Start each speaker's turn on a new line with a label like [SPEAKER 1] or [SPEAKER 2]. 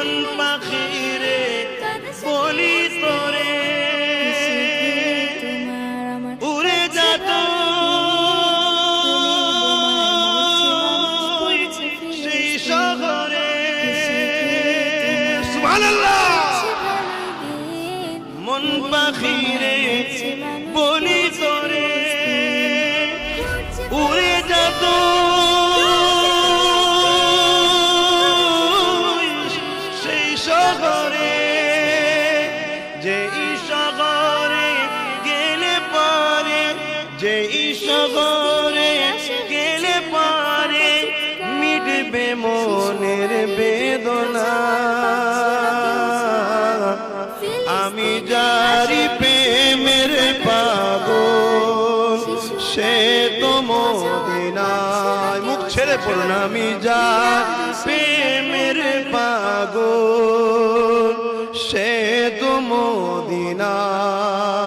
[SPEAKER 1] মন পাখিরে বলি তোরে উড়ে যাত সেই শহরে। সুবহানাল্লাহ। মন পাখিরে বলি তোরে উড়ে যাত সেই শহরে, যেই শহরে গেলে পারে, যেই শহরে গেলে পারে মিটবে মনের বেদনা। আমি যারি প্রেমের পাগল সে তো মদিনায়। মুখ ছেড়ে পড়ুন। আমি যার প্রেমের পাগল সে তো মদিনায়।